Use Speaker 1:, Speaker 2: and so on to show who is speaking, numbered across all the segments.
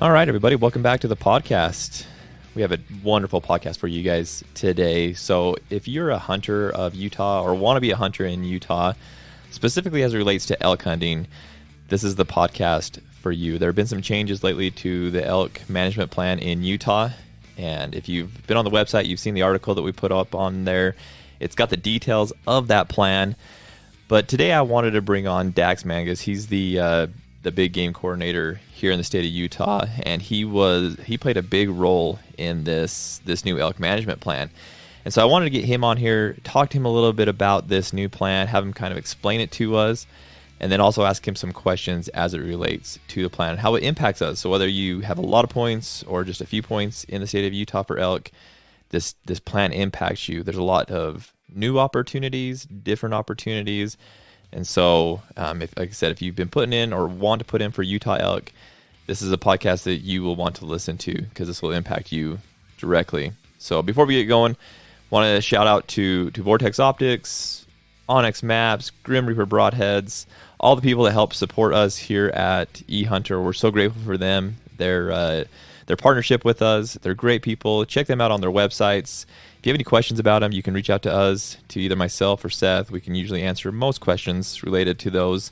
Speaker 1: All right, everybody, welcome back to the podcast. We have a wonderful podcast for you guys today. So if you're a hunter of Utah or want to be a hunter in Utah, specifically as it relates to elk hunting, this is the podcast for you. There have been some changes lately to the elk management plan in Utah. And if you've been on the website, you've seen the article that we put up on there. It's got the details of that plan. But today I wanted to bring on Dax Mangus. He's the big game coordinator here in the state of Utah, and he played a big role in this new elk management plan. And so I wanted to get him on here, talk to him a little bit about this new plan, have him kind of explain it to us, and then also ask him some questions as it relates to the plan and how it impacts us. So whether you have a lot of points or just a few points in the state of Utah for elk, this plan impacts you. There's a lot of new opportunities, different opportunities. And so, like I said, if you've been putting in or want to put in for Utah elk, this is a podcast that you will want to listen to because this will impact you directly. So before we get going, want to shout out to Vortex Optics, Onyx Maps, Grim Reaper Broadheads, all the people that help support us here at eHunter. We're so grateful for them. Their partnership with us. They're great people. Check them out on their websites. If you have any questions about them, you can reach out to us, to either myself or Seth. We can usually answer most questions related to those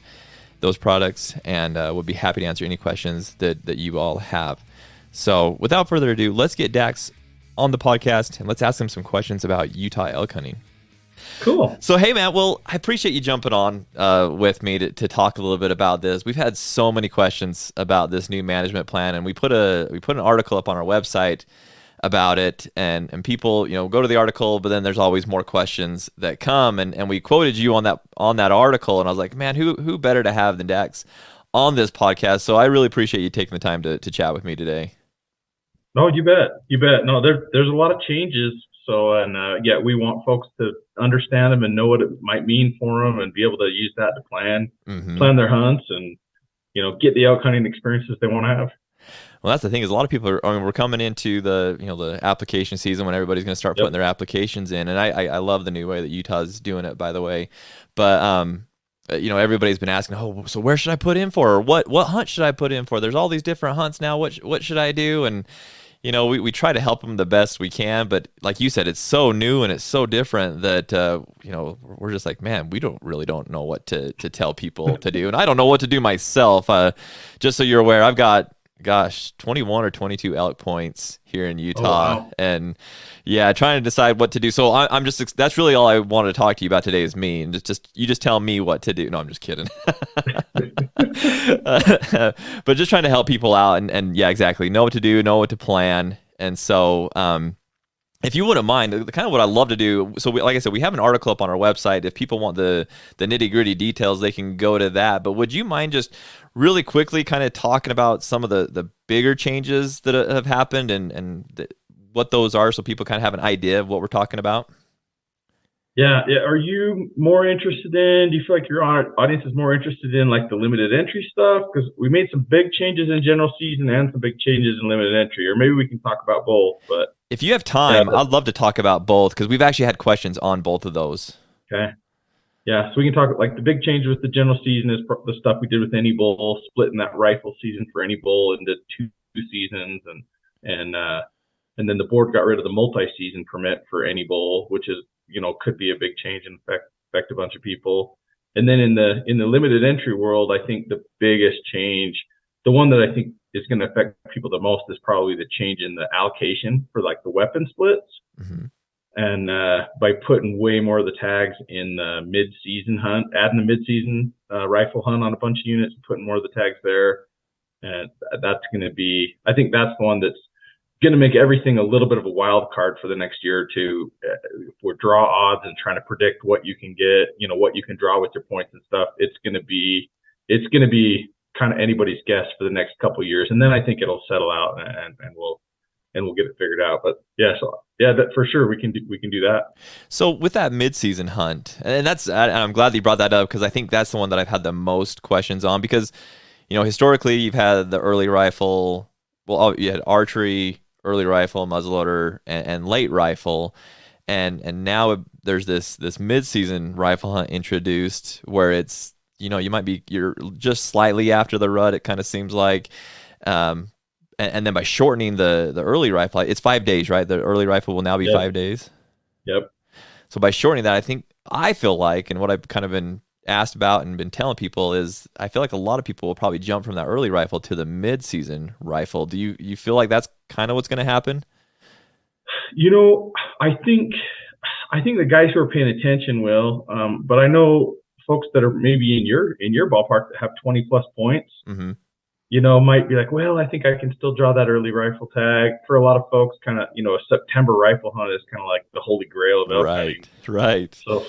Speaker 1: products, and we'll be happy to answer any questions that you all have. So without further ado, let's get Dax on the podcast, and let's ask him some questions about Utah elk hunting.
Speaker 2: Cool.
Speaker 1: So, hey, man, well, I appreciate you jumping on with me to talk a little bit about this. We've had so many questions about this new management plan, and we put an article up on our website about it, and people, go to the article, but then there's always more questions that come, and we quoted you on that article, and I was like, man, who better to have than Dax on this podcast? So I really appreciate you taking the time to chat with me today.
Speaker 2: No, you bet. No, there's a lot of changes. So, and we want folks to understand them and know what it might mean for them and be able to use that to plan their hunts and, get the elk hunting experiences they want to have.
Speaker 1: Well, that's the thing is a lot of people we're coming into the application season when everybody's going to start putting their applications in. And I love the new way that Utah's doing it, by the way. But, everybody's been asking, oh, so where should I put in for? Or what hunt should I put in for? There's all these different hunts now. What should I do? And, we try to help them the best we can, but like you said, it's so new and it's so different that, we're just like, man, we don't know what to tell people to do. And I don't know what to do myself. Just so you're aware, I've got, 21 or 22 elk points here in Utah.
Speaker 2: Oh, wow.
Speaker 1: And trying to decide what to do. So I'm just, that's really all I wanted to talk to you about today is me. And you just tell me what to do. No, I'm just kidding. But just trying to help people out and exactly. Know what to do, know what to plan. And so, if you wouldn't mind, kind of what I love to do. So like I said, we have an article up on our website. If people want the nitty gritty details, they can go to that. But would you mind just really quickly kind of talking about some of the bigger changes that have happened and what those are so people kind of have an idea of what we're talking about?
Speaker 2: Yeah. Are you more interested in, do you feel like your audience is more interested in like the limited entry stuff? Because we made some big changes in general season and some big changes in limited entry, or maybe we can talk about both. But
Speaker 1: if you have time, I'd love to talk about both because we've actually had questions on both of those.
Speaker 2: Okay. Yeah, so we can talk like the big change with the general season is the stuff we did with any bull, splitting that rifle season for any bull into two seasons, and then the board got rid of the multi-season permit for any bull, which is could be a big change and affect a bunch of people. And then in the limited entry world, I think the biggest change, the one that I think is going to affect people the most, is probably the change in the allocation for like the weapon splits. Mm-hmm. And by putting way more of the tags in the mid-season hunt, adding the mid-season rifle hunt on a bunch of units, and putting more of the tags there, and that's going to be, I think that's the one that's going to make everything a little bit of a wild card for the next year or two. If we're draw odds and trying to predict what you can get, what you can draw with your points and stuff, it's going to be kind of anybody's guess for the next couple of years, and then I think it'll settle out and we'll get it figured out. But that for sure we can do that.
Speaker 1: So with that mid-season hunt, and I'm glad that you brought that up because I think that's the one that I've had the most questions on because, historically you've had the early rifle, you had archery, early rifle, muzzleloader, and late rifle, and now there's this mid-season rifle hunt introduced where it's you're just slightly after the rut. It kind of seems like. And then by shortening the early rifle, it's 5 days, right? The early rifle will now be
Speaker 2: Yep.
Speaker 1: 5 days.
Speaker 2: Yep.
Speaker 1: So by shortening that, I feel like, and what I've kind of been asked about and been telling people is, I feel like a lot of people will probably jump from that early rifle to the mid-season rifle. Do you feel like that's kind of what's going to happen?
Speaker 2: I think the guys who are paying attention will, but I know folks that are maybe in your ballpark that have 20 plus points,
Speaker 1: mm-hmm.
Speaker 2: Might be like, well, I think I can still draw that early rifle tag. For a lot of folks, kind of, a September rifle hunt is kind of like the holy grail of elk hunting.
Speaker 1: Right.
Speaker 2: So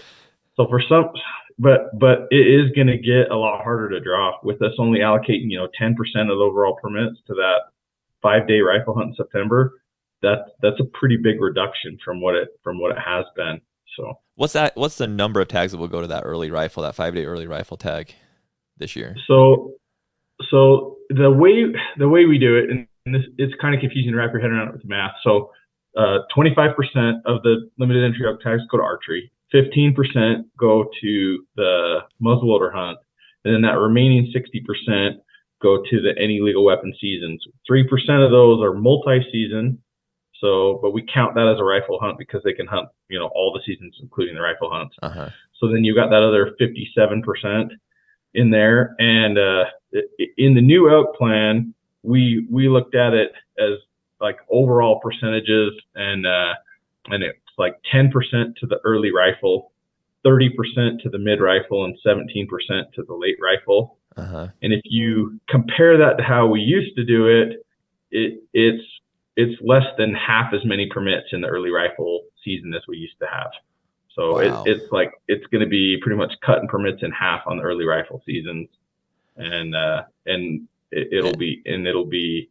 Speaker 2: for some, but it is going to get a lot harder to draw with us only allocating, 10% of the overall permits to that 5-day rifle hunt in September. That's a pretty big reduction from what it has been. So
Speaker 1: what's the number of tags that will go to that early rifle, that 5-day early rifle tag this year?
Speaker 2: So the way we do it, and this, it's kind of confusing to wrap your head around it with the math. So 25% of the limited entry elk tags go to archery, 15% go to the muzzleloader hunt, and then that remaining 60% go to the any legal weapon seasons. 3% of those are multi-season. So, but we count that as a rifle hunt because they can hunt, all the seasons, including the rifle hunts.
Speaker 1: Uh-huh.
Speaker 2: So then you got that other 57% in there. And in the new elk plan, we looked at it as like overall percentages, and it's like 10% to the early rifle, 30% to the mid rifle, and 17% to the late rifle.
Speaker 1: Uh-huh.
Speaker 2: And if you compare that to how we used to do it, it's less than half as many permits in the early rifle season as we used to have. So
Speaker 1: wow.
Speaker 2: it's going to be pretty much cutting permits in half on the early rifle seasons, and it'll be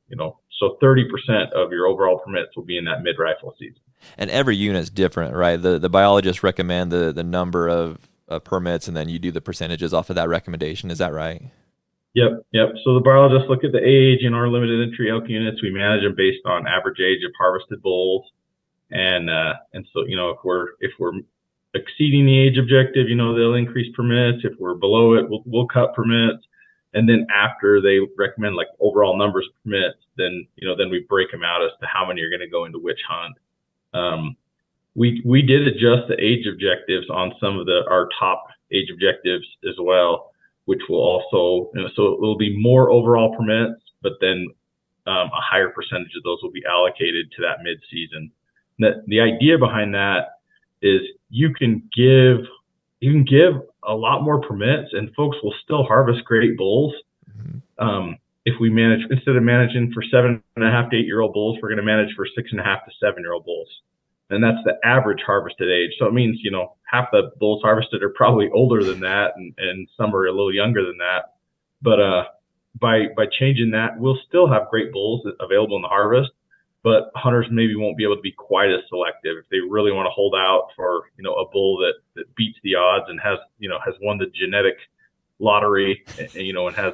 Speaker 2: so 30% of your overall permits will be in that mid rifle season.
Speaker 1: And every unit's different, right? The biologists recommend the number of permits, and then you do the percentages off of that recommendation. Is that right?
Speaker 2: Yep. So the biologists look at the age in our limited entry elk units. We manage them based on average age of harvested bulls, and so if we're exceeding the age objective, they'll increase permits. If we're below it, we'll cut permits. And then after they recommend like overall numbers of permits, then we break them out as to how many are going to go into which hunt. We did adjust the age objectives on some of our top age objectives as well, which will also, so it will be more overall permits, but then a higher percentage of those will be allocated to that mid-season. The idea behind that is you can give a lot more permits, and folks will still harvest great bulls. Mm-hmm. If we manage, instead of managing for 7.5 to 8-year-old bulls, we're going to manage for 6.5 to 7-year-old bulls. And that's the average harvested age. So it means, half the bulls harvested are probably older than that, and some are a little younger than that. But by changing that, we'll still have great bulls available in the harvest, but hunters maybe won't be able to be quite as selective if they really want to hold out for, a bull that beats the odds and has won the genetic lottery, and has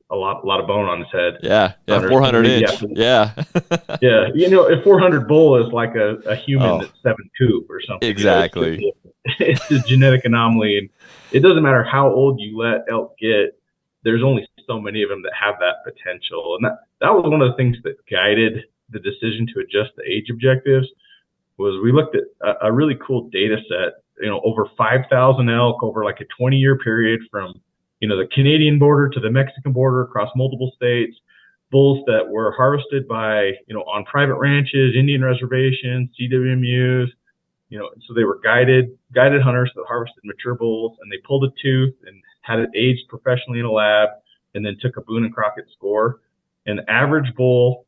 Speaker 2: a lot of bone on his head.
Speaker 1: Yeah, 400 inch. Yeah.
Speaker 2: Yeah, if 400 bull is like a human that's 7'2" or something.
Speaker 1: Exactly.
Speaker 2: It's a genetic anomaly, and it doesn't matter how old you let elk get. There's only so many of them that have that potential, and that was one of the things that guided the decision to adjust the age objectives. Was we looked at a really cool data set, over 5,000 elk over like a 20-year period from the Canadian border to the Mexican border across multiple states, bulls that were harvested by, on private ranches, Indian reservations, CWMUs, so they were guided hunters that harvested mature bulls, and they pulled a tooth and had it aged professionally in a lab, and then took a Boone and Crockett score. And the average bull,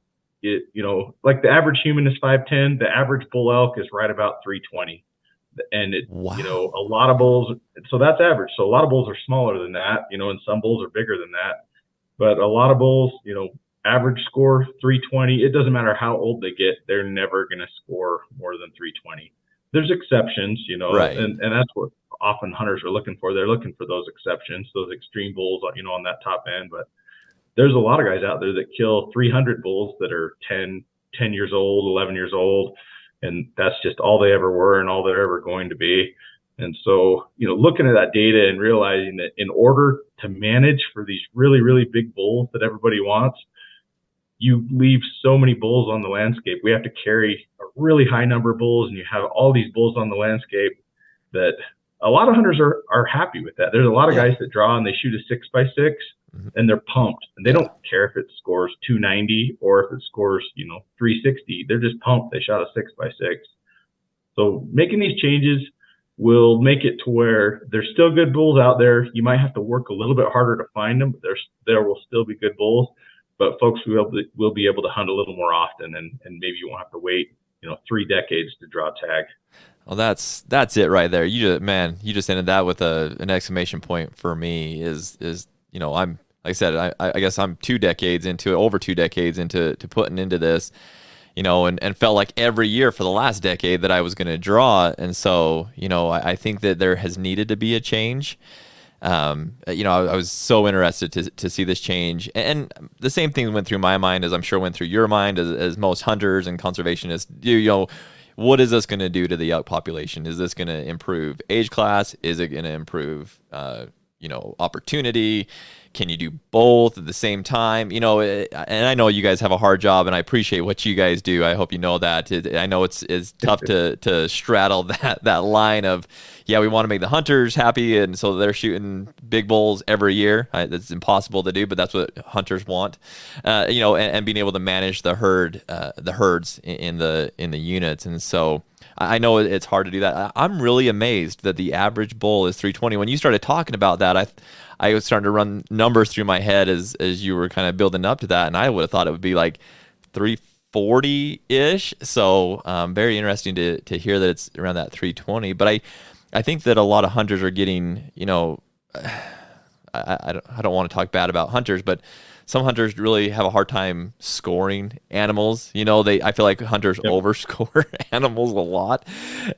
Speaker 2: like the average human is 5'10", the average bull elk is right about 320. And
Speaker 1: wow.
Speaker 2: A lot of bulls, so that's average. So a lot of bulls are smaller than that, and some bulls are bigger than that. But a lot of bulls, average score 320. It doesn't matter how old they get, they're never going to score more than 320. There's exceptions,
Speaker 1: right.
Speaker 2: and that's what often hunters are looking for. They're looking for those exceptions, those extreme bulls, on that top end. But there's a lot of guys out there that kill 300 bulls that are 10 years old, 11 years old. And that's just all they ever were and all they're ever going to be. And so, looking at that data and realizing that in order to manage for these really, really big bulls that everybody wants, you leave so many bulls on the landscape. We have to carry a really high number of bulls, and you have all these bulls on the landscape that a lot of hunters are happy with that. There's a lot of guys that draw and they shoot a 6x6 and they're pumped, and they don't care if it scores 290 or if it scores, 360. They're just pumped. They shot a 6x6. So making these changes will make it to where there's still good bulls out there. You might have to work a little bit harder to find them, but there will still be good bulls. But folks will be able to hunt a little more often, and maybe you won't have to wait, 3 decades to draw a tag.
Speaker 1: Well, that's it right there. You just ended that with an exclamation point for me. Is I'm, like I said, I guess I'm over 2 decades into putting into this, and felt like every year for the last decade that I was going to draw. And so, I think that there has needed to be a change. I was so interested to see this change, and the same thing went through my mind as I'm sure went through your mind as most hunters and conservationists do. What is this going to do to the elk population? Is this going to improve age class? Is it going to improve, opportunity? Can you do both at the same time? And I know you guys have a hard job, and I appreciate what you guys do. I hope you know that. I know it's tough to straddle that line of, we want to make the hunters happy, and so they're shooting big bulls every year. That's impossible to do, but that's what hunters want. And being able to manage the herds in the units, and so I know it's hard to do that. I'm really amazed that the average bull is 320. When you started talking about that, I was starting to run numbers through my head as you were kind of building up to that, and I would have thought it would be like 340-ish. So very interesting to hear that it's around that 320. But I think that a lot of hunters are getting, I don't want to talk bad about hunters, but some hunters really have a hard time scoring animals. I feel like hunters overscore animals a lot.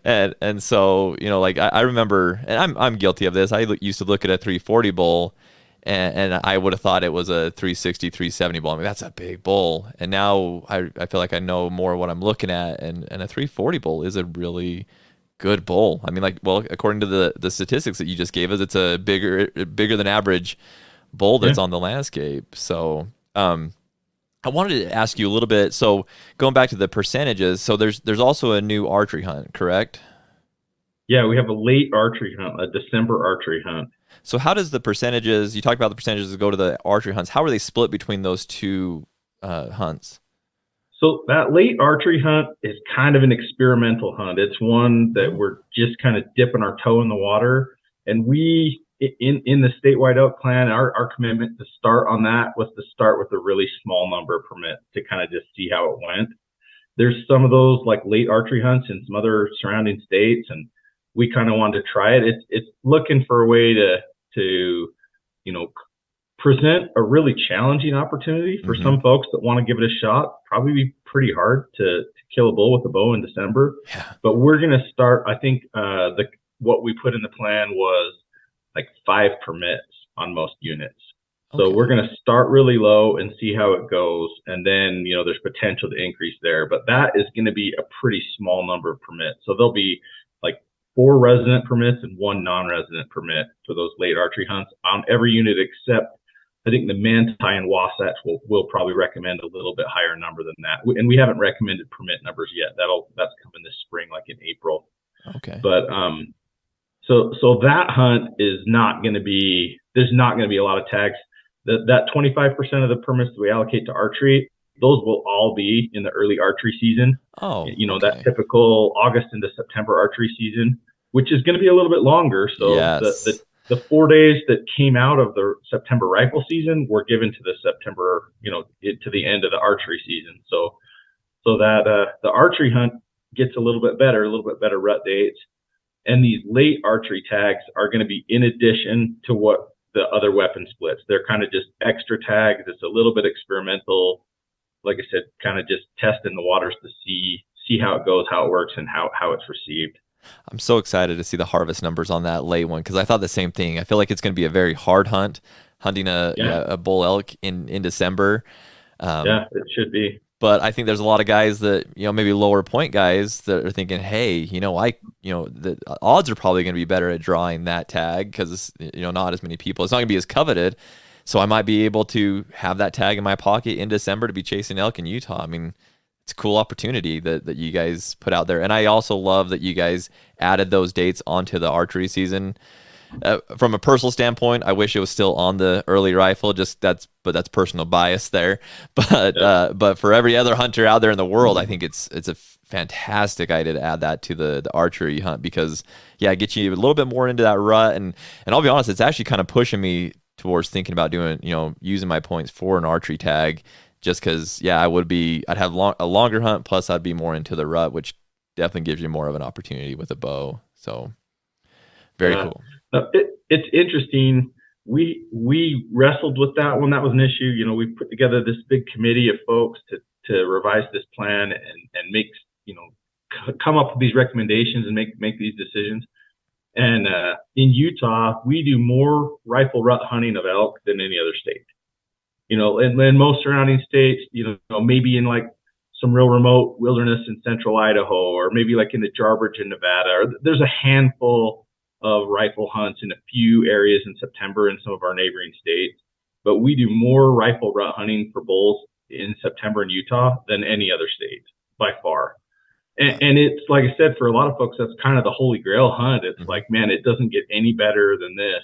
Speaker 1: And so, I remember, and I'm guilty of this. I used to look at a 340 bull and I would have thought it was a 360, 370 bull. I mean, that's a big bull. And now I feel like I know more what I'm looking at, and a 340 bull is a really good bull. I mean, according to the statistics that you just gave us, it's a bigger than average bull that's on the landscape. So I wanted to ask you a little bit, so going back to the percentages, so there's also a new archery hunt, correct?
Speaker 2: Yeah, we have a late archery hunt, a December archery hunt.
Speaker 1: So how does the percentages, you talked about the percentages that go to the archery hunts, how are they split between those two hunts?
Speaker 2: So that late archery hunt is kind of an experimental hunt. It's one that we're just kind of dipping our toe in the water. And we, in the statewide elk plan, our commitment to start on that was to start with a really small number of permits to kind of just see how it went. There's some of those like late archery hunts in some other surrounding states, and we kind of wanted to try it. It's looking for a way to present a really challenging opportunity for some folks that want to give it a shot. Probably be pretty hard to kill a bull with a bow in December. Yeah. But we're going to start, I think what we put in the plan was like 5 permits on most units. Okay. So we're going to start really low and see how it goes. And then, there's potential to increase there. But that is going to be a pretty small number of permits. So there'll be like 4 resident permits and 1 non-resident permit for those late archery hunts on every unit, except I think the Manti and Wasatch will probably recommend a little bit higher number than that. And we haven't recommended permit numbers yet. That's coming this spring, like in April. Okay. But so that hunt is not going to be, there's not going to be a lot of tags. That 25% of the permits that we allocate to archery, those will all be in the early archery season. Oh, that typical August into September archery season, which is going to be a little bit longer. So yes. The 4 days that came out of the September rifle season were given to the September, to the end of the archery season. So that the archery hunt gets a little bit better rut dates. And these late archery tags are going to be in addition to what the other weapon splits. They're kind of just extra tags. It's a little bit experimental. Like I said, kind of just testing the waters to see how it goes, how it works, and how it's received.
Speaker 1: I'm so excited to see the harvest numbers on that late one, because I thought the same thing. I feel like it's going to be a very hard hunting a bull elk in December.
Speaker 2: It should be.
Speaker 1: But I think there's a lot of guys that, maybe lower point guys that are thinking, hey, the odds are probably going to be better at drawing that tag because, not as many people. It's not going to be as coveted. So I might be able to have that tag in my pocket in December to be chasing elk in Utah. I mean, it's a cool opportunity that you guys put out there. And I also love that you guys added those dates onto the archery season. From a personal standpoint, I wish it was still on the early rifle. But that's personal bias there. But for every other hunter out there in the world, I think it's a fantastic idea to add that to the archery hunt, because it gets you a little bit more into that rut. And I'll be honest, it's actually kind of pushing me towards thinking about doing, using my points for an archery tag, just because I'd have a longer hunt, plus I'd be more into the rut, which definitely gives you more of an opportunity with a bow. So very cool.
Speaker 2: It's interesting. We wrestled with that one. That was an issue. We put together this big committee of folks to revise this plan and make, come up with these recommendations and make these decisions. And in Utah, we do more rifle rut hunting of elk than any other state. In most surrounding states, maybe in like some real remote wilderness in central Idaho, or maybe like in the Jarbidge in Nevada, or there's a handful of rifle hunts in a few areas in September in some of our neighboring states. But we do more rifle rut hunting for bulls in September in Utah than any other state by far. And it's like I said, for a lot of folks, that's kind of the holy grail hunt. It's like, man, it doesn't get any better than this.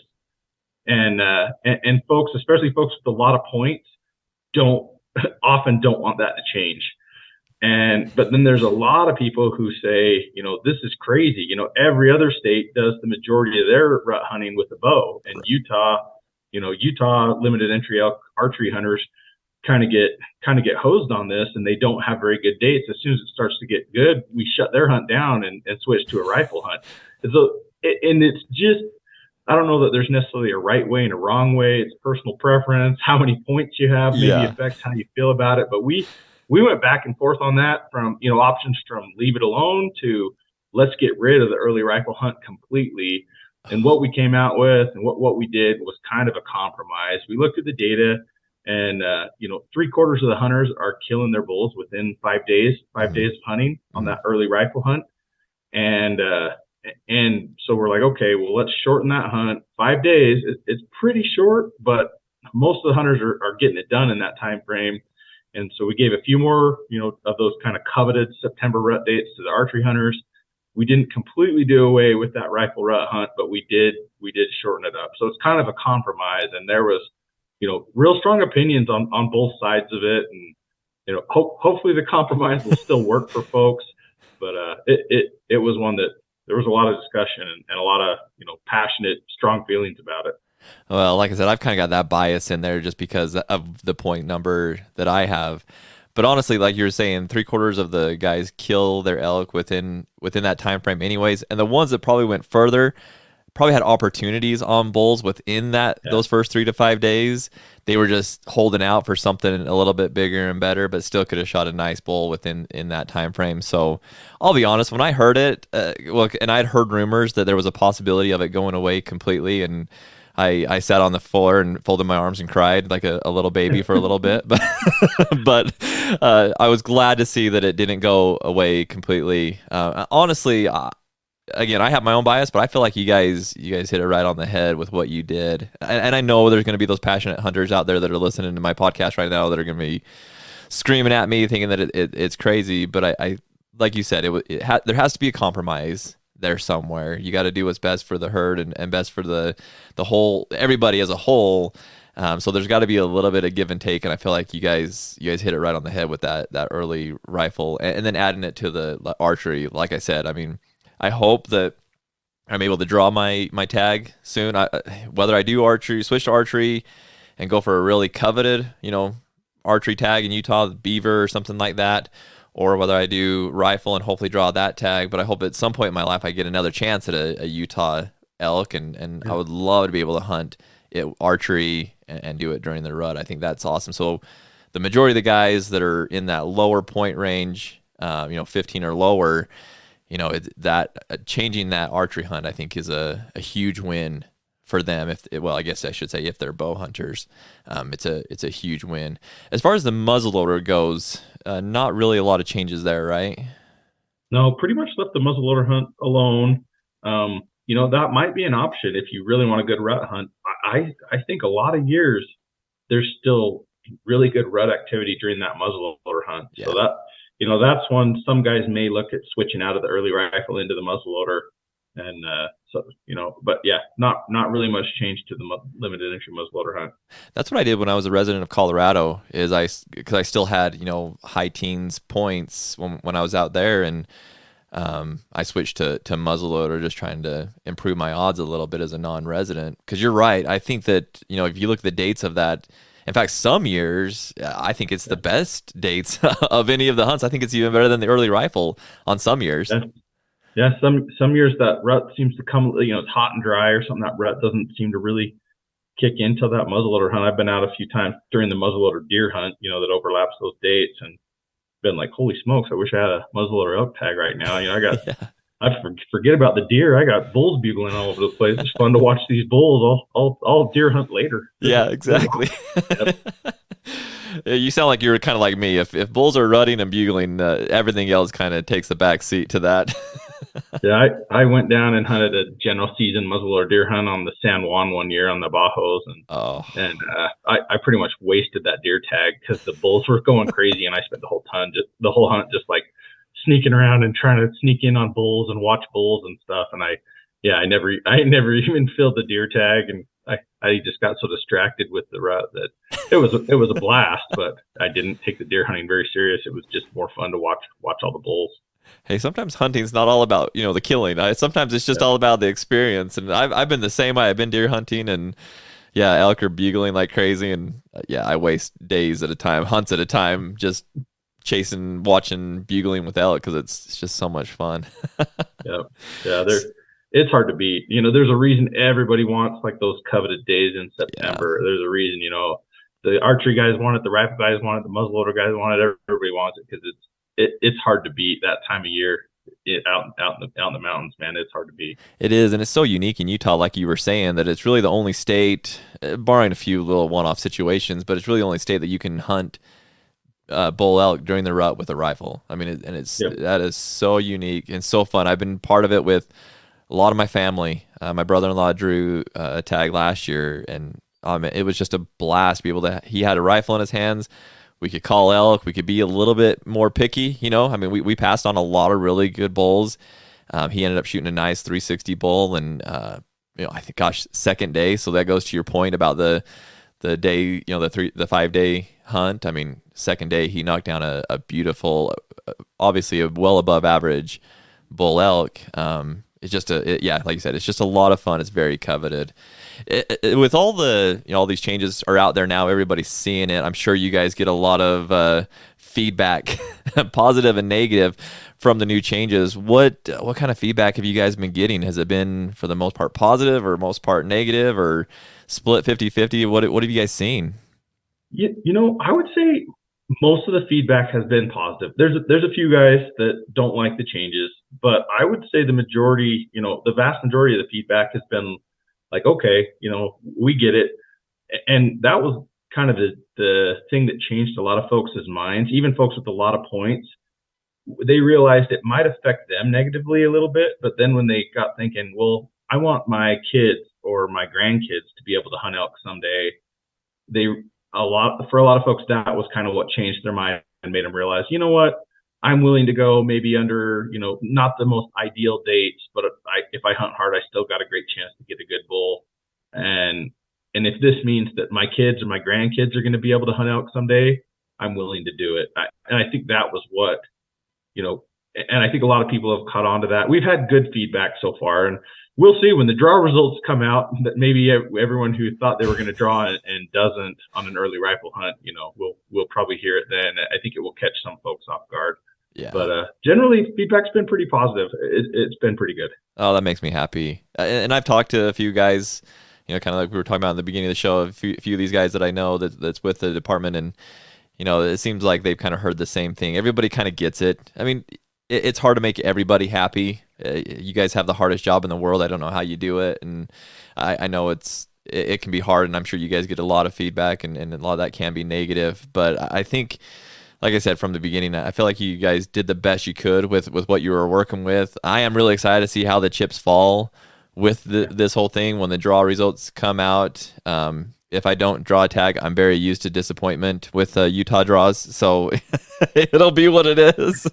Speaker 2: And folks, especially folks with a lot of points, often don't want that to change. But then there's a lot of people who say, this is crazy. Every other state does the majority of their rut hunting with a bow, and Utah limited entry elk archery hunters kind of get hosed on this, and they don't have very good dates. As soon as it starts to get good, we shut their hunt down and switch to a rifle hunt. And so, and it's just, I don't know that there's necessarily a right way and a wrong way. It's personal preference. How many points you have maybe affects how you feel about it. But we went back and forth on that, from, options from leave it alone to let's get rid of the early rifle hunt completely. And what we came out with and what we did was kind of a compromise. We looked at the data, and 3/4 of the hunters are killing their bulls within 5 days of hunting on that early rifle hunt. And so we're like, okay, well, let's shorten that hunt. 5 days, it's pretty short, but most of the hunters are getting it done in that time frame. And so we gave a few more, of those kind of coveted September rut dates to the archery hunters. We didn't completely do away with that rifle rut hunt, but we did shorten it up. So it's kind of a compromise, and there was, real strong opinions on both sides of it. And, hopefully the compromise will still work for folks, but it was one that there was a lot of discussion and a lot of, passionate, strong feelings about it.
Speaker 1: Well, like I said, I've kind of got that bias in there just because of the point number that I have. But honestly, like you were saying, 3/4 of the guys kill their elk within that time frame anyways. And the ones that probably went further probably had opportunities on bulls within those first 3 to 5 days. They were just holding out for something a little bit bigger and better, but still could have shot a nice bull in that time frame. So I'll be honest, when I heard it, and I'd heard rumors that there was a possibility of it going away completely, and I sat on the floor and folded my arms and cried like a little baby for a little bit, but I was glad to see that it didn't go away completely. Honestly, again, I have my own bias, but I feel like you guys hit it right on the head with what you did. And I know there's going to be those passionate hunters out there that are listening to my podcast right now that are going to be screaming at me thinking that it's crazy. But I like you said, there has to be a compromise there somewhere. You got to do what's best for the herd and best for the whole, everybody as a whole. So there's got to be a little bit of give and take, and I feel like you guys hit it right on the head with that early rifle, and then adding it to the archery. Like I said, I mean, I hope that I'm able to draw my tag soon. Whether I do archery, switch to archery, and go for a really coveted, archery tag in Utah, beaver or something like that, or whether I do rifle and hopefully draw that tag. But I hope at some point in my life I get another chance at a Utah elk, and I would love to be able to hunt it archery and do it during the rut. I think that's awesome. So the majority of the guys that are in that lower point range, 15 or lower, changing that archery hunt, I think, is a huge win for them. I guess I should say if they're bow hunters, it's a huge win. As far as the muzzleloader goes, not really a lot of changes there, right?
Speaker 2: No, pretty much left the muzzleloader hunt alone. That might be an option if you really want a good rut hunt. I think a lot of years there's still really good rut activity during that muzzleloader hunt.
Speaker 1: Yeah.
Speaker 2: So that's one some guys may look at switching out of the early rifle into the muzzleloader. And but yeah, not really much change to the limited entry muzzleloader hunt.
Speaker 1: That's what I did when I was a resident of Colorado. Because I still had high teens points when I was out there, and I switched to muzzleloader, just trying to improve my odds a little bit as a non-resident. Because you're right, I think that if you look at the dates of that. In fact, some years, I think it's the best dates of any of the hunts. I think it's even better than the early rifle on some years.
Speaker 2: Yeah, some years that rut seems to come, it's hot and dry or something. That rut doesn't seem to really kick into that muzzleloader hunt. I've been out a few times during the muzzleloader deer hunt, that overlaps those dates, and been like, holy smokes, I wish I had a muzzleloader elk tag right now. I got, I forget about the deer. I got bulls bugling all over the place. It's fun to watch these bulls. I'll deer hunt later.
Speaker 1: Yeah, exactly. You sound like you're kind of like me. If bulls are rutting and bugling, everything else kind of takes the back seat to that.
Speaker 2: Yeah, I went down and hunted a general season muzzleloader deer hunt on the San Juan one year on the Bajos, and I pretty much wasted that deer tag because the bulls were going crazy, and I spent the whole hunt just like sneaking around and trying to sneak in on bulls and watch bulls and stuff. And I never even filled the deer tag, and I just got so distracted with the rut that it was a blast, but I didn't take the deer hunting very serious. It was just more fun to watch all the bulls.
Speaker 1: Hey, sometimes hunting's not all about the killing. Sometimes it's just all about the experience. And I've been the same way. I've been deer hunting, and elk are bugling like crazy, and I waste days at a time, hunts at a time, just watching bugling with elk because it's just so much fun.
Speaker 2: It's hard to beat. There's a reason everybody wants like those coveted days in September. There's a reason. The archery guys want it, the rifle guys want it, the muzzleloader guys want it. Everybody wants it because it's hard to beat that time of year out in the mountains, man. It's hard to beat.
Speaker 1: It is, and it's so unique in Utah, like you were saying, that it's really the only state, barring a few little one-off situations, but it's really the only state that you can hunt bull elk during the rut with a rifle. I mean, that is so unique and so fun. I've been part of it with a lot of my family. My brother-in-law drew a tag last year, and it was just a blast to be able to. He had a rifle in his hands. We could call elk. We could be a little bit more picky, I mean, we passed on a lot of really good bulls. He ended up shooting a nice 360 bull, and I think, second day. So that goes to your point about the day, the 5-day hunt. I mean, second day he knocked down a beautiful, obviously a well above average bull elk. It's just like you said, it's just a lot of fun. It's very coveted. With all all these changes are out there now, everybody's seeing it. I'm sure you guys get a lot of feedback, positive and negative, from the new changes. What kind of feedback have you guys been getting? Has it been for the most part positive, or most part negative, or split 50-50? What have you guys seen?
Speaker 2: I would say most of the feedback has been positive. There's a few guys that don't like the changes, but I would say the majority, the vast majority of the feedback has been like, okay, we get it. And that was kind of the thing that changed a lot of folks' minds, even folks with a lot of points. They realized it might affect them negatively a little bit, but then when they got thinking, well, I want my kids or my grandkids to be able to hunt elk someday, for a lot of folks, that was kind of what changed their mind and made them realize, you know what, I'm willing to go maybe under, not the most ideal dates, but if I hunt hard, I still got a great chance to get a good bull. And if this means that my kids or my grandkids are going to be able to hunt elk someday, I'm willing to do it. And I think that was what, and I think a lot of people have caught on to that. We've had good feedback so far, and we'll see when the draw results come out that maybe everyone who thought they were going to draw and doesn't on an early rifle hunt, we'll probably hear it then. I think it will catch some folks off guard.
Speaker 1: Yeah.
Speaker 2: But generally, feedback's been pretty positive. It's been pretty good.
Speaker 1: Oh, that makes me happy. And I've talked to a few guys, kind of like we were talking about in the beginning of the show, a few of these guys that I know that's with the department, and it seems like they've kind of heard the same thing. Everybody kind of gets it. I mean, it's hard to make everybody happy. You guys have the hardest job in the world. I don't know how you do it, and I know it can be hard, and I'm sure you guys get a lot of feedback, and a lot of that can be negative. But I think, like I said from the beginning, I feel like you guys did the best you could with what you were working with. I am really excited to see how the chips fall with this whole thing when the draw results come out. if I don't draw a tag, I'm very used to disappointment with Utah draws, so it'll be what it is.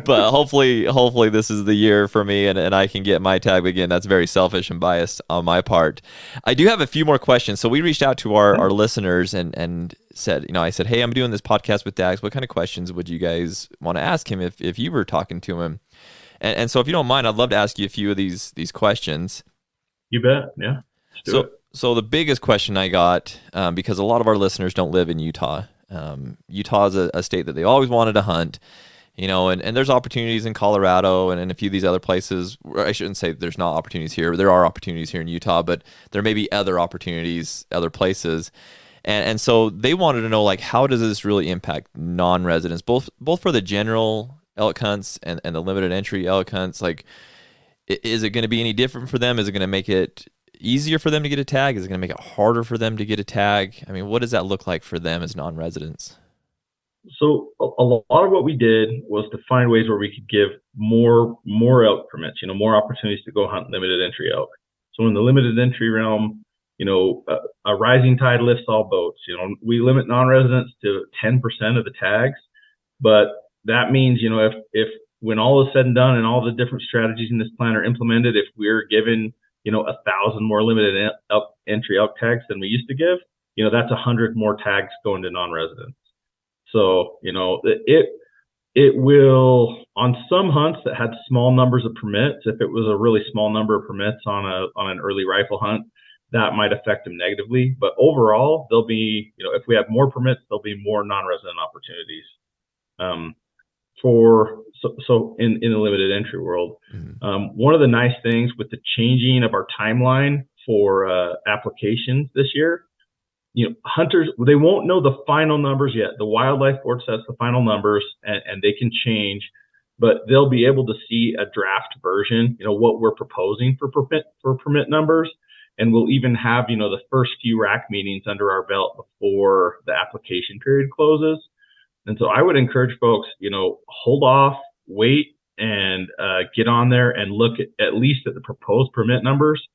Speaker 1: But hopefully this is the year for me, and I can get my tag again. That's very selfish and biased on my part. I do have a few more questions. So we reached out to our listeners and said, I said, hey, I'm doing this podcast with Dax. What kind of questions would you guys want to ask him if you were talking to him? And so if you don't mind, I'd love to ask you a few of these questions.
Speaker 2: You bet. Yeah.
Speaker 1: So the biggest question I got, because a lot of our listeners don't live in Utah. Utah is a state that they always wanted to hunt, and there's opportunities in Colorado and a few of these other places. I shouldn't say there's not opportunities here. There are opportunities here in Utah, but there may be other opportunities, other places. And so they wanted to know, like, how does this really impact non-residents, both for the general elk hunts and the limited entry elk hunts? Like, is it going to be any different for them? Is it going to make it easier for them to get a tag? Is it going to make it harder for them to get a tag? I mean, what does that look like for them as non-residents?
Speaker 2: So a lot of what we did was to find ways where we could give more elk permits, more opportunities to go hunt limited entry elk. So in the limited entry realm, a rising tide lifts all boats. We limit non-residents to 10% of the tags, but that means, if when all is said and done and all the different strategies in this plan are implemented, if we're given 1,000 more limited entry elk tags than we used to give, that's 100 more tags going to non-residents. So, it will, on some hunts that had small numbers of permits, if it was a really small number of permits on an early rifle hunt, that might affect them negatively. But overall, there'll be, if we have more permits, there'll be more non-resident opportunities. So in the limited entry world, one of the nice things with the changing of our timeline for applications this year, hunters, they won't know the final numbers yet. The wildlife board sets the final numbers, and they can change, but they'll be able to see a draft version, what we're proposing for permit numbers. And we'll even have, the first few rack meetings under our belt before the application period closes. And so I would encourage folks, hold off, wait, and get on there and look at least at the proposed permit numbers.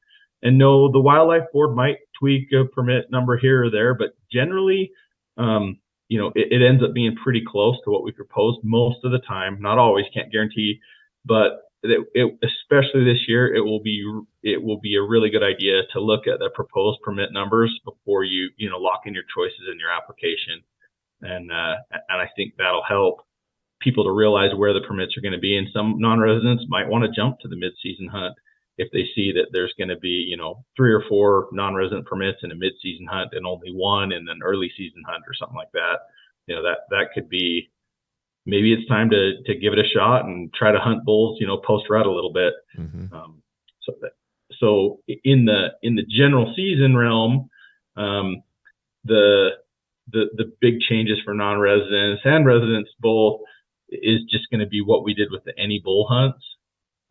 Speaker 2: And no, the wildlife board might tweak a permit number here or there, but generally, it ends up being pretty close to what we proposed most of the time. Not always, can't guarantee, but especially this year, it will be a really good idea to look at the proposed permit numbers before you lock in your choices in your application. And I think that'll help people to realize where the permits are going to be. And some non-residents might want to jump to the mid-season hunt if they see that there's going to be, 3 or 4 non-resident permits in a mid-season hunt and only 1 in an early season hunt or something like that. That could be, maybe it's time to give it a shot and try to hunt bulls, post-rut a little bit.
Speaker 1: Mm-hmm.
Speaker 2: So in the general season realm, the big changes for non-residents and residents both is just going to be what we did with the any bull hunts.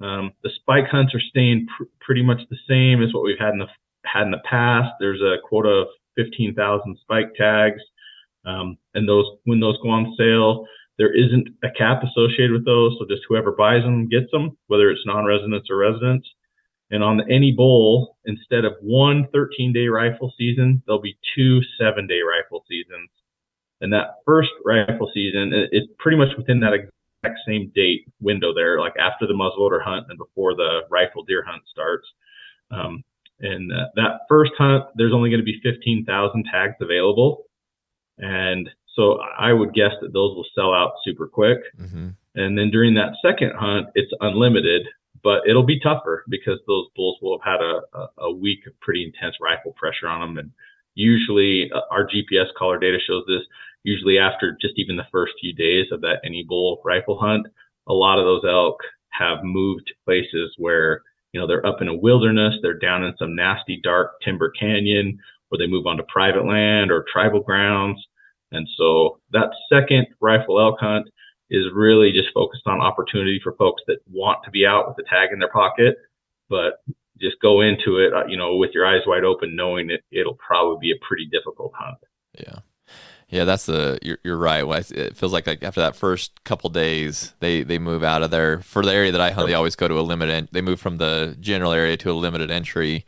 Speaker 2: The spike hunts are staying pretty much the same as what we've had in the past. There's a quota of 15,000 spike tags, and when those go on sale, there isn't a cap associated with those. So just whoever buys them gets them, whether it's non-residents or residents. And on the any bull, instead of 1 13-day rifle season, there'll be 2 7-day rifle seasons. And that first rifle season is pretty much within that exact same date window there, like after the muzzleloader hunt and before the rifle deer hunt starts. And that first hunt, there's only going to be 15,000 tags available. And so I would guess that those will sell out super quick.
Speaker 1: Mm-hmm.
Speaker 2: And then during that second hunt, it's unlimited, but it'll be tougher because those bulls will have had a week of pretty intense rifle pressure on them. And usually our GPS collar data shows this, usually after just even the first few days of that any bull rifle hunt, a lot of those elk have moved to places where, they're up in a wilderness, they're down in some nasty dark timber canyon, or they move onto private land or tribal grounds. And so that second rifle elk hunt is really just focused on opportunity for folks that want to be out with the tag in their pocket, but just go into it, with your eyes wide open, knowing that it'll probably be a pretty difficult hunt.
Speaker 1: Yeah, that's you're right. It feels like after that first couple days, they move out of there. For the area that I hunt, they always go to they move from the general area to a limited entry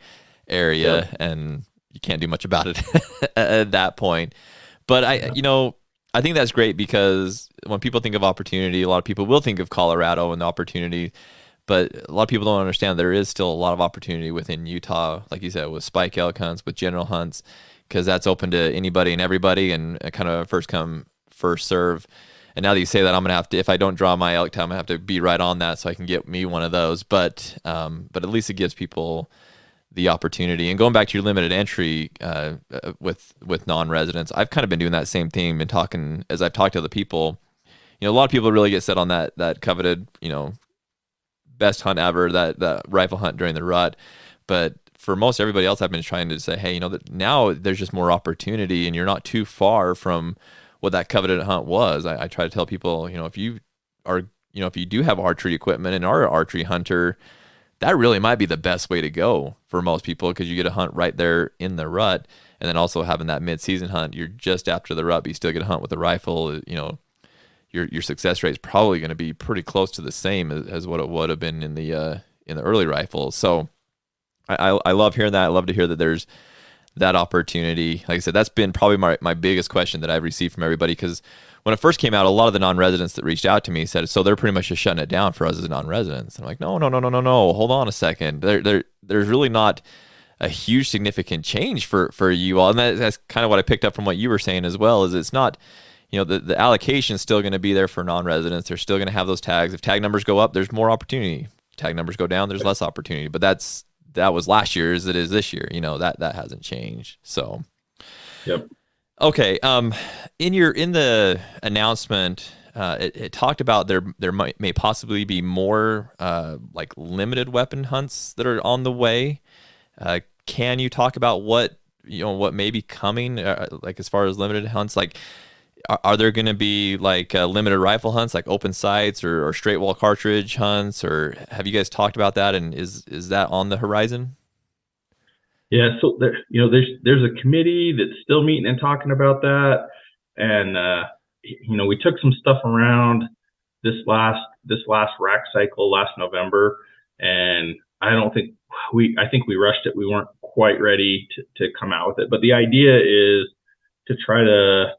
Speaker 1: area. Yep. And you can't do much about it at that point. But I think that's great, because when people think of opportunity, a lot of people will think of Colorado and the opportunity, but a lot of people don't understand there is still a lot of opportunity within Utah, like you said, with spike elk hunts, with general hunts, because that's open to anybody and everybody, and kind of first come, first serve. And now that you say that, I'm going to have to, if I don't draw my elk time, I'm going to have to be right on that so I can get me one of those. But at least it gives people the opportunity. And going back to your limited entry with non-residents, I've kind of been doing that same thing, been talking, as I've talked to other people, a lot of people really get set on that coveted, best hunt ever, that rifle hunt during the rut. But for most everybody else, I've been trying to say, hey, that now there's just more opportunity, and you're not too far from what that coveted hunt was. I try to tell people, if you are, if you do have archery equipment and are an archery hunter, that really might be the best way to go for most people, because you get a hunt right there in the rut. And then also having that mid-season hunt, you're just after the rut, but you still get a hunt with a rifle. Your success rate is probably going to be pretty close to the same as what it would have been in the early rifles. So I love hearing that. I love to hear that there's that opportunity. Like I said, that's been probably my biggest question that I've received from everybody, because when it first came out, a lot of the non-residents that reached out to me said, so they're pretty much just shutting it down for us as non-residents. And I'm like, no, hold on a second. There's really not a huge significant change for you all. And that's kind of what I picked up from what you were saying as well, is it's not, the allocation is still going to be there for non-residents. They're still going to have those tags. If tag numbers go up, there's more opportunity. Tag numbers go down, there's less opportunity. But that was last year as it is this year. That hasn't changed. So,
Speaker 2: yep.
Speaker 1: Okay. In the announcement, it talked about there may possibly be more like limited weapon hunts that are on the way. Can you talk about what may be coming, like as far as limited hunts? Like, are there going to be like limited rifle hunts, like open sights or straight wall cartridge hunts, or have you guys talked about that? And is that on the horizon?
Speaker 2: Yeah, so there's a committee that's still meeting and talking about that, and we took some stuff around this last rack cycle last November, and I think we rushed it. We weren't quite ready to come out with it, but the idea is to try to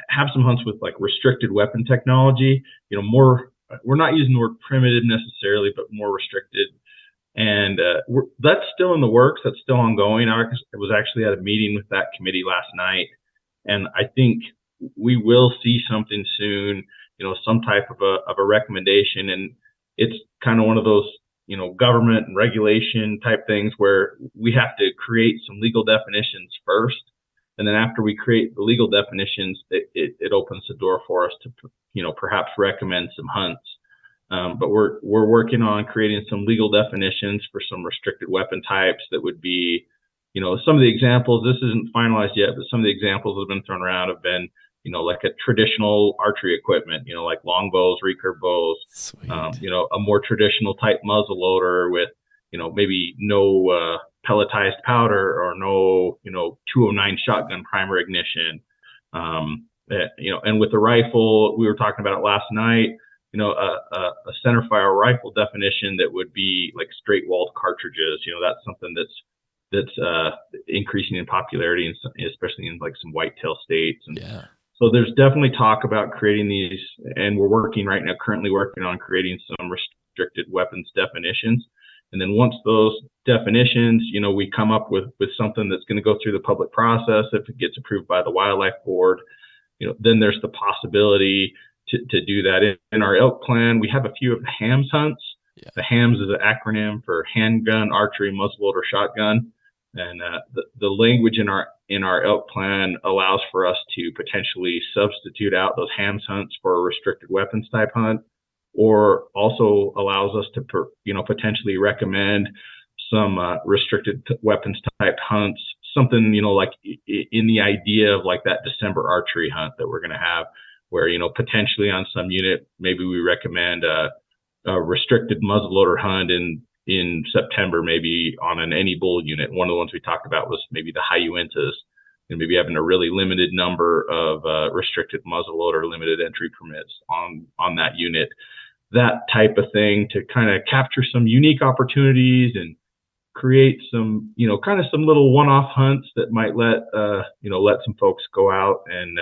Speaker 2: have some hunts with like restricted weapon technology. More, we're not using the word primitive necessarily, but more restricted. And that's still in the works. That's still ongoing. I was actually at a meeting with that committee last night, and I think we will see something soon. Some type of a recommendation, and it's kind of one of those government and regulation type things where we have to create some legal definitions first, and then after we create the legal definitions, it opens the door for us to perhaps recommend some hunts. But we're working on creating some legal definitions for some restricted weapon types that would be, some of the examples, this isn't finalized yet, but some of the examples that have been thrown around have been, like a traditional archery equipment, like longbows, recurve bows, a more traditional type muzzle loader with, maybe no pelletized powder or no, 209 shotgun primer ignition. And with the rifle, we were talking about it last night, a centerfire rifle definition that would be like straight walled cartridges. That's something that's increasing in popularity, especially in like some whitetail states. And so there's definitely talk about creating these, and we're currently working on creating some restricted weapons definitions. And then once those definitions, we come up with something that's going to go through the public process. If it gets approved by the Wildlife Board, then there's the possibility to do that. In our elk plan, we have a few of the HAMS hunts. Yeah. The HAMS is an acronym for handgun, archery, muzzleloader, shotgun. And the language in our elk plan allows for us to potentially substitute out those HAMS hunts for a restricted weapons type hunt, or also allows us to potentially recommend some restricted weapons type hunts. Something like in the idea of like that December archery hunt that we're going to have, where, potentially on some unit, maybe we recommend a restricted muzzleloader hunt in September, maybe on an any bull unit. One of the ones we talked about was maybe the High-Uintas, and maybe having a really limited number of restricted muzzleloader limited entry permits on that unit. That type of thing to kind of capture some unique opportunities and create some, kind of some little one-off hunts that might let some folks go out and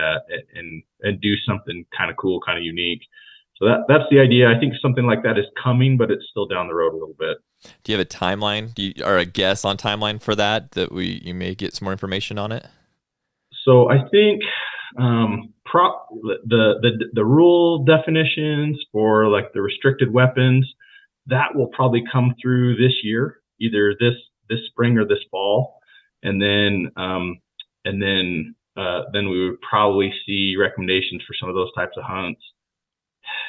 Speaker 2: do something kind of cool, kind of unique. So that's the idea. I think something like that is coming, but it's still down the road a little bit.
Speaker 1: Do you have a timeline? Or a guess on timeline for that you may get some more information on it?
Speaker 2: So I think the rule definitions for like the restricted weapons, that will probably come through this year, either this spring or this fall, and then we would probably see recommendations for some of those types of hunts.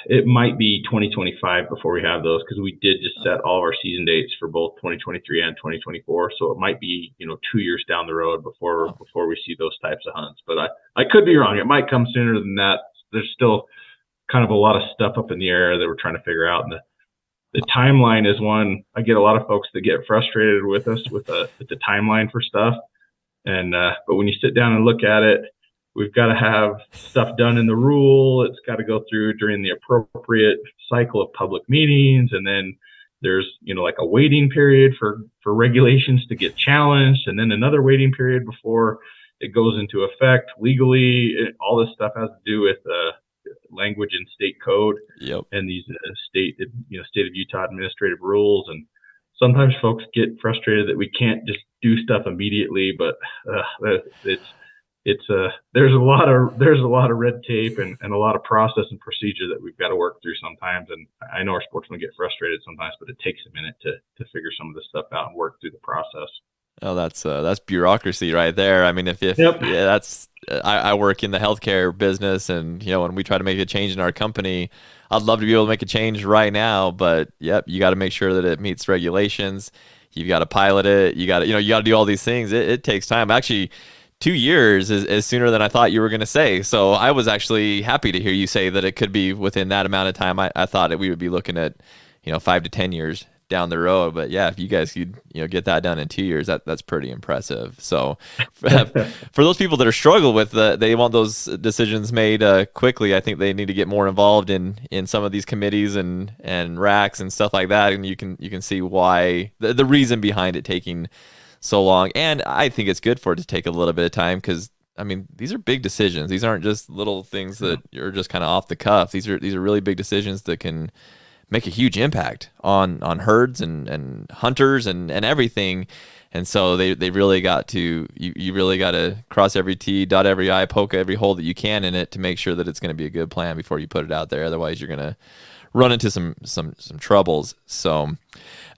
Speaker 2: It might be 2025 before we have those, because we did just set all of our season dates for both 2023 and 2024. So it might be 2 years down the road before we see those types of hunts. But I could be wrong. It might come sooner than that. There's still kind of a lot of stuff up in the air that we're trying to figure out. And the timeline is one. I get a lot of folks that get frustrated with us with the timeline for stuff. And but when you sit down and look at it, we've got to have stuff done in the rule. It's got to go through during the appropriate cycle of public meetings. And then there's, like a waiting period for regulations to get challenged. And then another waiting period before it goes into effect legally. All this stuff has to do with language and state code.
Speaker 3: Yep.
Speaker 2: And these state of Utah administrative rules. And sometimes folks get frustrated that we can't just do stuff immediately, but there's a lot of red tape and a lot of process and procedure that we've got to work through sometimes. And I know our sportsmen get frustrated sometimes, but it takes a minute to figure some of this stuff out and work through the process.
Speaker 3: Oh, that's bureaucracy right there. I mean,
Speaker 2: Yep.
Speaker 3: yeah, that's I work in the healthcare business, and when we try to make a change in our company, I'd love to be able to make a change right now, but yep, you got to make sure that it meets regulations. You've got to pilot it. You got to do all these things. It takes time. Actually, 2 years is sooner than I thought you were going to say. So I was actually happy to hear you say that it could be within that amount of time. I thought that we would be looking at 5 to 10 years down the road, but yeah, if you guys could get that done in 2 years, that's pretty impressive. So for those people that are struggling with they want those decisions made quickly, I think they need to get more involved in some of these committees and racks and stuff like that, and you can see why the reason behind it taking so long. And I think it's good for it to take a little bit of time, because I mean, these are big decisions. These aren't just little things that are just kind of off the cuff. These are really big decisions that can make a huge impact on herds and hunters and everything. And so they really got to, you really got to cross every T, dot every I, poke every hole that you can in it to make sure that it's going to be a good plan before you put it out there. Otherwise you're going to run into some troubles. So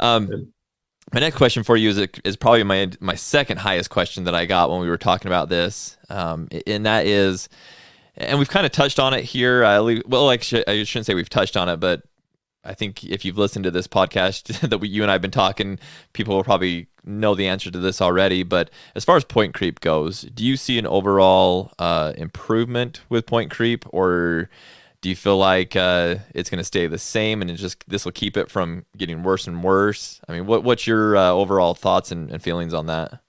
Speaker 3: my next question for you is probably my second highest question that I got when we were talking about this. And that is, and we've kind of touched on it here. I shouldn't say we've touched on it, but I think if you've listened to this podcast that you and I have been talking, people will probably know the answer to this already. But as far as point creep goes, do you see an overall improvement with point creep, or do you feel like it's going to stay the same and this will keep it from getting worse and worse? I mean, what's your overall thoughts and feelings on that?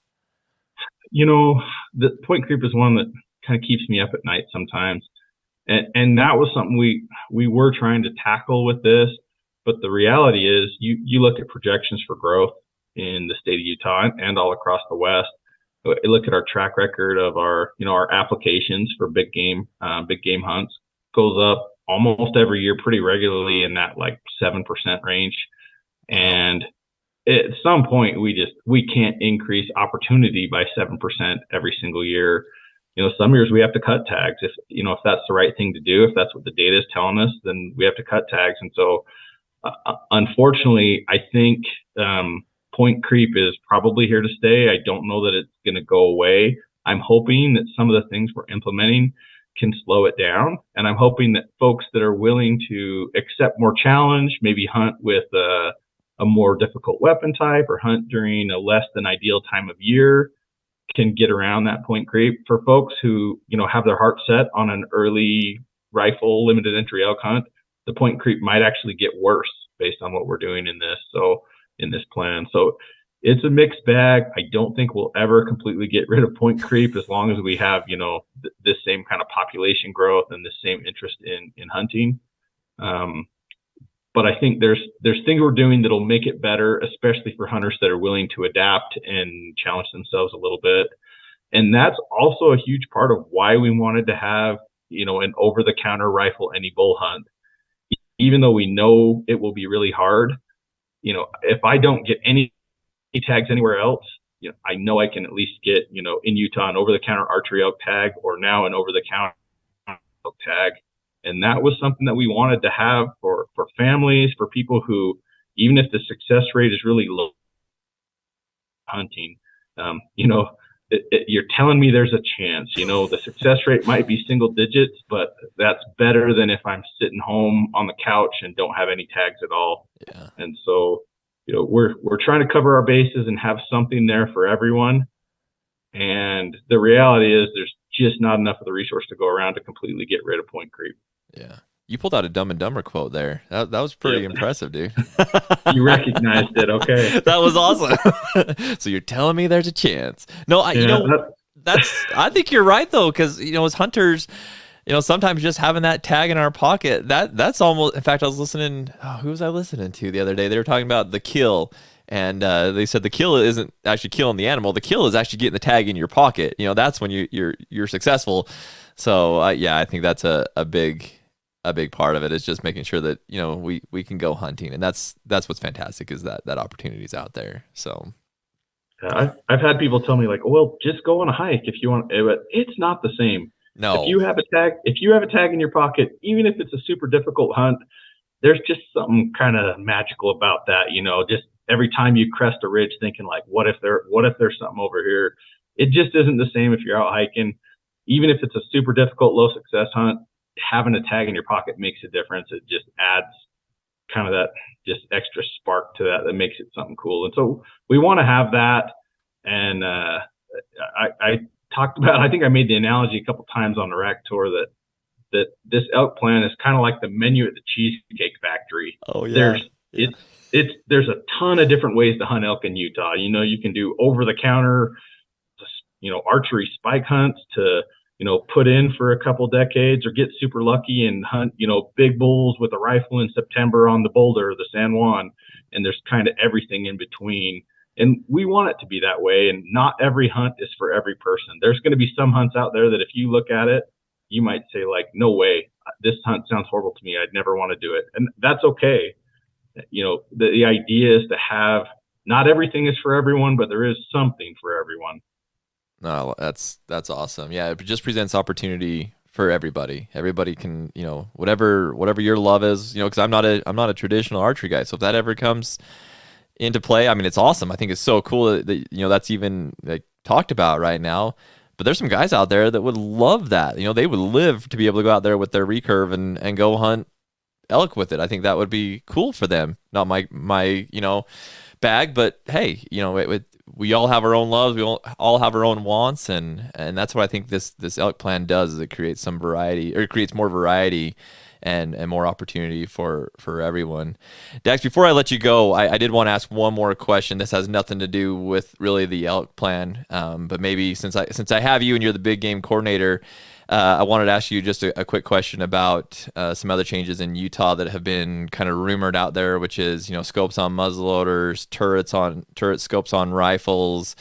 Speaker 2: The point creep is one that kind of keeps me up at night sometimes. And that was something we were trying to tackle with this. But the reality is you look at projections for growth in the state of Utah and all across the West. You look at our track record of our applications for big game hunts, goes up almost every year pretty regularly in that like 7% range. And at some point we can't increase opportunity by 7% every single year. Some years we have to cut tags if that's the right thing to do. If that's what the data is telling us, then we have to cut tags. And so unfortunately, I think point creep is probably here to stay. I don't know that it's going to go away. I'm hoping that some of the things we're implementing can slow it down. And I'm hoping that folks that are willing to accept more challenge, maybe hunt with a more difficult weapon type or hunt during a less than ideal time of year, can get around that point creep. For folks who, have their heart set on an early rifle limited entry elk hunt, the point creep might actually get worse based on what we're doing in this plan. So it's a mixed bag. I don't think we'll ever completely get rid of point creep as long as we have, this same kind of population growth and the same interest in hunting. but I think there's things we're doing that'll make it better, especially for hunters that are willing to adapt and challenge themselves a little bit. And that's also a huge part of why we wanted to have, an over-the-counter rifle any bull hunt. Even though we know it will be really hard, if I don't get any tags anywhere else, I know I can at least get, in Utah, an over-the-counter archery elk tag, or now an over-the-counter elk tag. And that was something that we wanted to have for families, for people who, even if the success rate is really low hunting, you're telling me there's a chance. The success rate might be single digits, but that's better than if I'm sitting home on the couch and don't have any tags at all.
Speaker 3: Yeah.
Speaker 2: And so, we're trying to cover our bases and have something there for everyone. And the reality is there's just not enough of the resource to go around to completely get rid of point creep.
Speaker 3: Yeah. You pulled out a Dumb and Dumber quote there. That was pretty impressive, dude.
Speaker 2: You recognized it. Okay.
Speaker 3: That was awesome. So you're telling me there's a chance. No, I think you're right though. Cause as hunters, sometimes just having that tag in our pocket, that's almost, in fact, I was listening, who was I listening to the other day? They were talking about the kill. And they said the kill isn't actually killing the animal. The kill is actually getting the tag in your pocket. That's when you're successful. So I think that's a big part of it is just making sure that we can go hunting, and that's what's fantastic is that opportunity's out there. So
Speaker 2: I've had people tell me like, well, just go on a hike if you want, but it's not the same.
Speaker 3: No,
Speaker 2: if you have a tag in your pocket, even if it's a super difficult hunt, there's just something kind of magical about that. Just every time you crest a ridge, thinking like, what if there's something over here? It just isn't the same if you're out hiking. Even if it's a super difficult, low success hunt, having a tag in your pocket makes a difference. It just adds kind of that just extra spark to that makes it something cool. And so we want to have that. And I talked about, I think I made the analogy a couple times on the rack tour that this elk plan is kind of like the menu at the Cheesecake Factory.
Speaker 3: Oh yeah.
Speaker 2: There's a ton of different ways to hunt elk in Utah. You can do over the counter, archery spike hunts to, put in for a couple decades, or get super lucky and hunt, big bulls with a rifle in September on the Boulder or the San Juan. And there's kind of everything in between. And we want it to be that way. And not every hunt is for every person. There's going to be some hunts out there that if you look at it, you might say like, no way, this hunt sounds horrible to me. I'd never want to do it. And that's okay. The idea is to have, not everything is for everyone, but there is something for everyone.
Speaker 3: No, that's awesome. Yeah, it just presents opportunity for everybody. Everybody can, whatever your love is, because I'm not a traditional archery guy. So if that ever comes into play, I mean, it's awesome. I think it's so cool that that's even like talked about right now. But there's some guys out there that would love that. They would live to be able to go out there with their recurve and go hunt elk with it. I think that would be cool for them. Not my bag, but hey, we all have our own loves. We all have our own wants, and that's what I think this elk plan does. Is it creates some variety, or it creates more variety and more opportunity for everyone. Dax, before I let you go, I did want to ask one more question. This has nothing to do with really the elk plan, but maybe since I have you and you're the big game coordinator, I wanted to ask you just a quick question about some other changes in Utah that have been kind of rumored out there, which is scopes on muzzleloaders, turret scopes on rifles,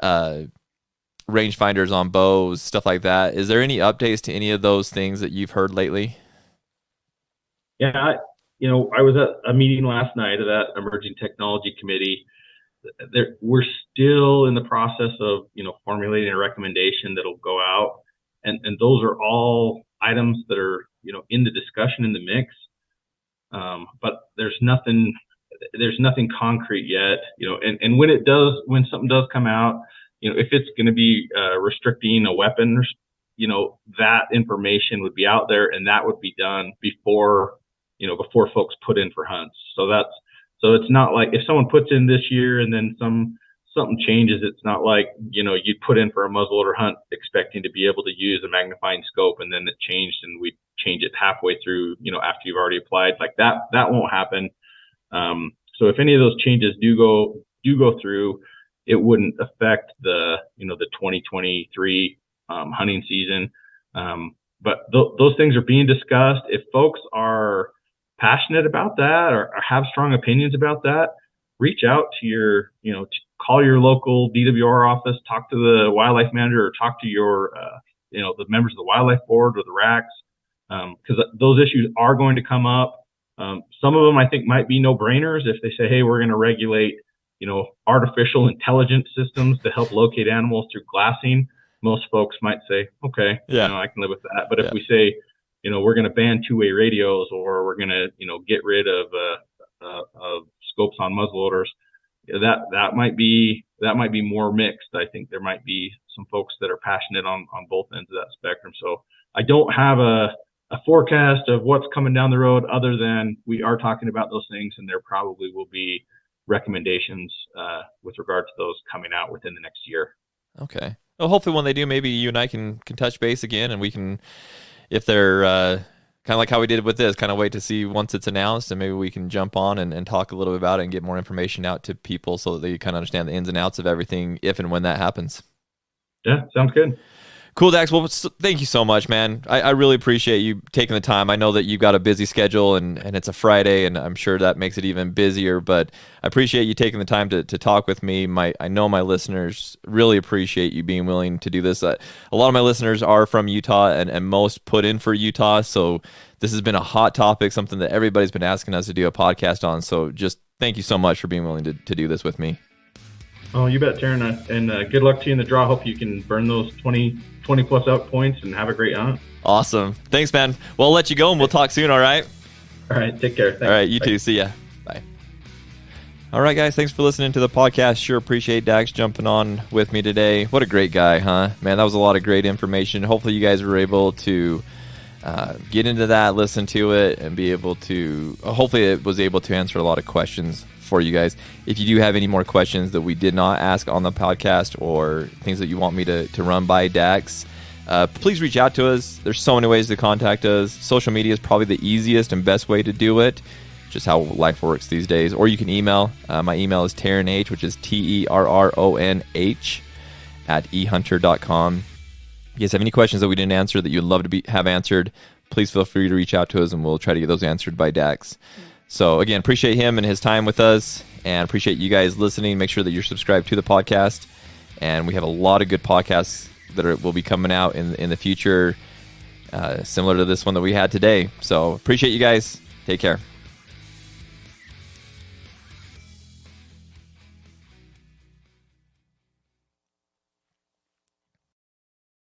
Speaker 3: rangefinders on bows, stuff like that. Is there any updates to any of those things that you've heard lately?
Speaker 2: Yeah, I was at a meeting last night of that emerging technology committee. We're still in the process of formulating a recommendation that'll go out. And those are all items that are, in the discussion in the mix. But there's nothing concrete yet, and when something does come out, if it's going to be restricting a weapon, that information would be out there, and that would be done before folks put in for hunts. So it's not like if someone puts in this year and then something changes, it's not like, you'd put in for a muzzleloader hunt expecting to be able to use a magnifying scope and then it changed and we change it halfway through, after you've already applied. Like that won't happen. So if any of those changes do go through, it wouldn't affect the 2023 hunting season. But those things are being discussed. If folks are passionate about that or have strong opinions about that, reach out to your, call your local DWR office, talk to the wildlife manager, or talk to your, the members of the wildlife board or the RACs, because those issues are going to come up. Some of them I think might be no-brainers if they say, hey, we're going to regulate, artificial intelligence systems to help locate animals through glassing. Most folks might say, okay, I can live with that. But if we say, we're going to ban two-way radios, or we're going to, get rid of scopes on muzzleloaders, that might be more mixed. I think there might be some folks that are passionate on both ends of that spectrum. So I don't have a forecast of what's coming down the road, other than we are talking about those things, and there probably will be recommendations with regard to those coming out within the next year.
Speaker 3: Okay. Well, hopefully when they do, maybe you and I can touch base again, and we can, if they're kind of like how we did with this, kind of wait to see once it's announced, and maybe we can jump on and talk a little bit about it and get more information out to people so that they kind of understand the ins and outs of everything if and when that happens.
Speaker 2: Yeah, sounds good.
Speaker 3: Cool, Dax. Well, thank you so much, man. I really appreciate you taking the time. I know that you've got a busy schedule, and it's a Friday, and I'm sure that makes it even busier, but I appreciate you taking the time to talk with me. I know my listeners really appreciate you being willing to do this. A lot of my listeners are from Utah, and most put in for Utah, so this has been a hot topic, something that everybody's been asking us to do a podcast on, so just thank you so much for being willing to do this with me.
Speaker 2: Oh, you bet, Taryn, and good luck to you in the draw. Hope you can burn those 20 plus out points and have a great hunt.
Speaker 3: Awesome. Thanks, man. Well, I'll let you go, and we'll talk soon, all right?
Speaker 2: All right, take care. Thanks.
Speaker 3: All right, you
Speaker 2: Bye.
Speaker 3: too. See ya. Bye. All right, guys, thanks for listening to the podcast. Sure appreciate Dax jumping on with me today. What a great guy, huh? Man, that was a lot of great information. Hopefully you guys were able to get into that, listen to it, and be able to, hopefully it was able to answer a lot of questions for you guys. If you do have any more questions that we did not ask on the podcast, or things that you want me to run by Dax, please reach out to us. There's so many ways to contact us. Social media is probably the easiest and best way to do it, just how life works these days. Or you can email. My email is terronh, which is TERRONH @ehunter.com. If you guys have any questions that we didn't answer that you'd love to have answered, please feel free to reach out to us, and we'll try to get those answered by Dax. So again, appreciate him and his time with us, and appreciate you guys listening. Make sure that you're subscribed to the podcast, and we have a lot of good podcasts that will be coming out in the future, similar to this one that we had today. So appreciate you guys. Take care.